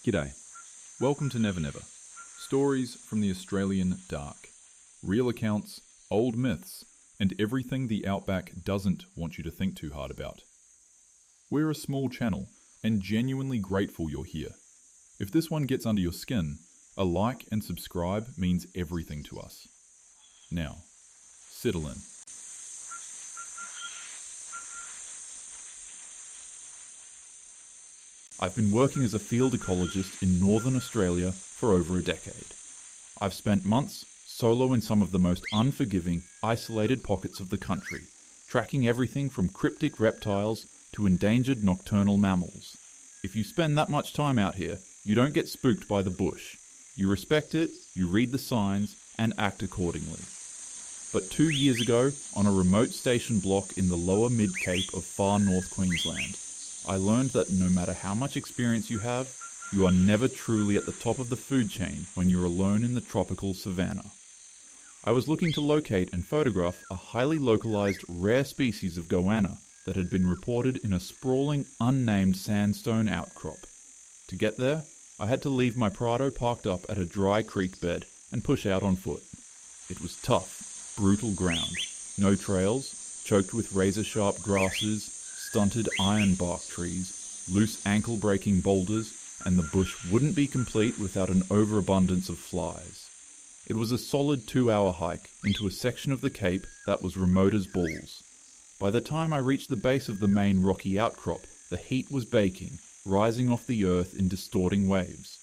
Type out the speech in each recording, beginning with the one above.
G'day. Welcome to Never Never. Stories from the Australian dark. Real accounts, old myths, and everything the outback doesn't want you to think too hard about. We're a small channel and genuinely grateful you're here. If this one gets under your skin, a like and subscribe means everything to us. Now, settle in. I've been working as a field ecologist in northern Australia for over a decade. I've spent months solo in some of the most unforgiving, isolated pockets of the country, tracking everything from cryptic reptiles to endangered nocturnal mammals. If you spend that much time out here, you don't get spooked by the bush. You respect it, you read the signs, and act accordingly. But 2 years ago, on a remote station block in the lower mid-Cape of far north Queensland, I learned that no matter how much experience you have, you are never truly at the top of the food chain when you're alone in the tropical savanna. I was looking to locate and photograph a highly localized rare species of goanna that had been reported in a sprawling, unnamed sandstone outcrop. To get there, I had to leave my Prado parked up at a dry creek bed and push out on foot. It was tough, brutal ground. No trails, choked with razor-sharp grasses, stunted ironbark trees, loose ankle-breaking boulders, and the bush wouldn't be complete without an overabundance of flies. It was a solid 2-hour hike into a section of the Cape that was remote as balls. By the time I reached the base of the main rocky outcrop, the heat was baking, rising off the earth in distorting waves.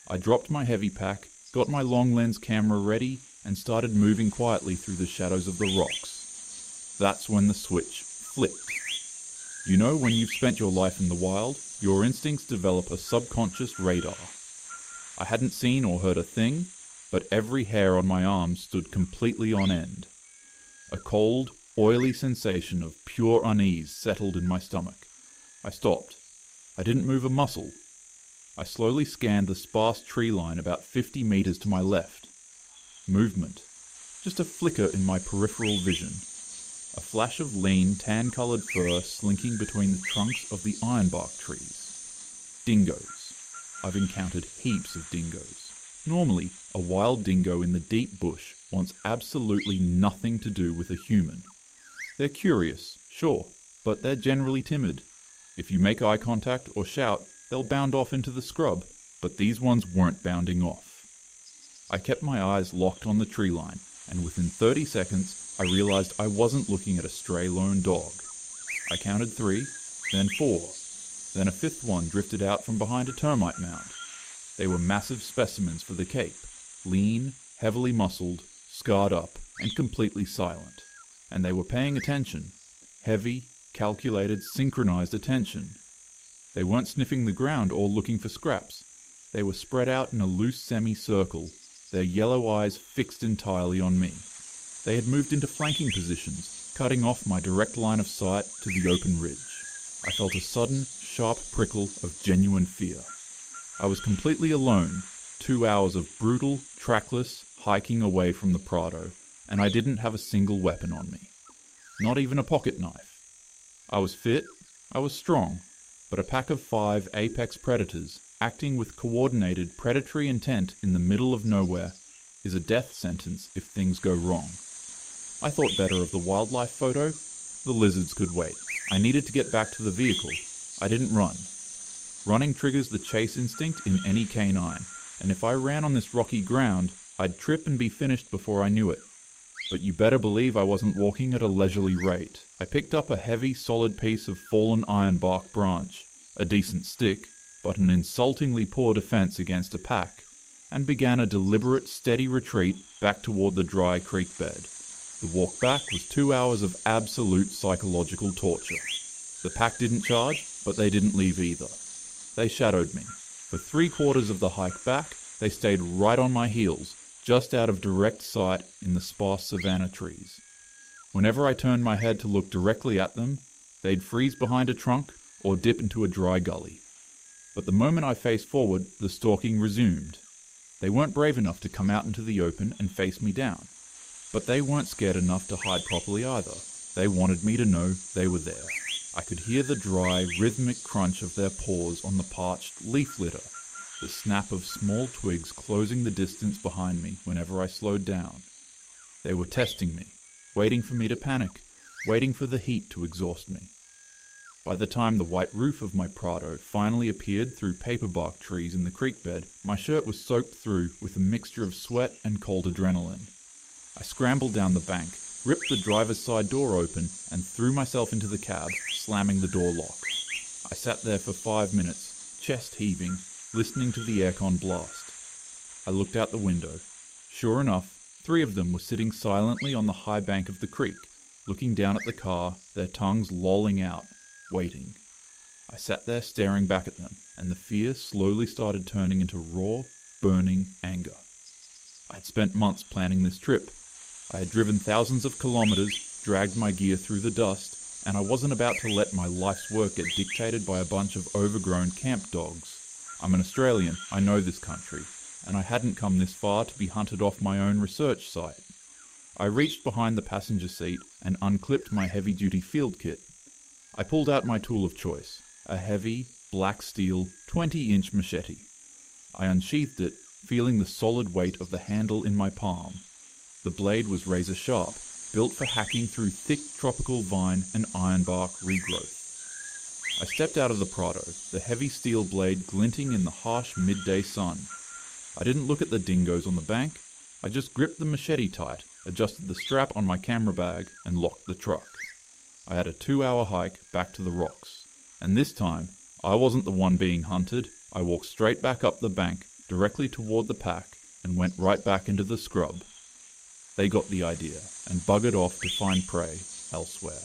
I dropped my heavy pack, got my long lens camera ready, and started moving quietly through the shadows of the rocks. That's when the switch flipped. You know, when you've spent your life in the wild, your instincts develop a subconscious radar. I hadn't seen or heard a thing, but every hair on my arm stood completely on end. A cold, oily sensation of pure unease settled in my stomach. I stopped. I didn't move a muscle. I slowly scanned the sparse tree line about 50 meters to my left. Movement. Just a flicker in my peripheral vision. A flash of lean, tan-coloured fur slinking between the trunks of the ironbark trees. Dingoes. I've encountered heaps of dingoes. Normally, a wild dingo in the deep bush wants absolutely nothing to do with a human. They're curious, sure, but they're generally timid. If you make eye contact or shout, they'll bound off into the scrub, but these ones weren't bounding off. I kept my eyes locked on the tree line, and within 30 seconds, I realized I wasn't looking at a stray lone dog. I counted 3, then 4. Then a 5th one drifted out from behind a termite mound. They were massive specimens for the Cape, lean, heavily muscled, scarred up, and completely silent. And they were paying attention. Heavy, calculated, synchronized attention. They weren't sniffing the ground or looking for scraps. They were spread out in a loose semicircle, their yellow eyes fixed entirely on me. They had moved into flanking positions, cutting off my direct line of sight to the open ridge. I felt a sudden, sharp prickle of genuine fear. I was completely alone, 2 hours of brutal, trackless hiking away from the Prado, and I didn't have a single weapon on me. Not even a pocket knife. I was fit, I was strong, but a pack of 5 apex predators acting with coordinated predatory intent in the middle of nowhere is a death sentence if things go wrong. I thought better of the wildlife photo. The lizards could wait. I needed to get back to the vehicle. I didn't run. Running triggers the chase instinct in any canine, and if I ran on this rocky ground, I'd trip and be finished before I knew it. But you better believe I wasn't walking at a leisurely rate. I picked up a heavy, solid piece of fallen ironbark branch, a decent stick, but an insultingly poor defense against a pack, and began a deliberate, steady retreat back toward the dry creek bed. The walk back was 2 hours of absolute psychological torture. The pack didn't charge, but they didn't leave either. They shadowed me. For 3/4 of the hike back, they stayed right on my heels, just out of direct sight in the sparse savanna trees. Whenever I turned my head to look directly at them, they'd freeze behind a trunk or dip into a dry gully. But the moment I faced forward, the stalking resumed. They weren't brave enough to come out into the open and face me down. But they weren't scared enough to hide properly either. They wanted me to know they were there. I could hear the dry, rhythmic crunch of their paws on the parched leaf litter, the snap of small twigs closing the distance behind me whenever I slowed down. They were testing me, waiting for me to panic, waiting for the heat to exhaust me. By the time the white roof of my Prado finally appeared through paperbark trees in the creek bed, my shirt was soaked through with a mixture of sweat and cold adrenaline. I scrambled down the bank, ripped the driver's side door open, and threw myself into the cab, slamming the door lock. I sat there for 5 minutes, chest heaving, listening to the aircon blast. I looked out the window. Sure enough, 3 of them were sitting silently on the high bank of the creek, looking down at the car, their tongues lolling out, waiting. I sat there staring back at them, and the fear slowly started turning into raw, burning anger. I had spent months planning this trip. I had driven thousands of kilometers, dragged my gear through the dust, and I wasn't about to let my life's work get dictated by a bunch of overgrown camp dogs. I'm an Australian, I know this country, and I hadn't come this far to be hunted off my own research site. I reached behind the passenger seat and unclipped my heavy-duty field kit. I pulled out my tool of choice, a heavy, black steel, 20-inch machete. I unsheathed it, feeling the solid weight of the handle in my palm. The blade was razor sharp, built for hacking through thick tropical vine and ironbark regrowth. I stepped out of the Prado, the heavy steel blade glinting in the harsh midday sun. I didn't look at the dingoes on the bank. I just gripped the machete tight, adjusted the strap on my camera bag, and locked the truck. I had a 2-hour hike back to the rocks. And this time, I wasn't the one being hunted. I walked straight back up the bank, directly toward the pack, and went right back into the scrub. They got the idea, and buggered off to find prey elsewhere.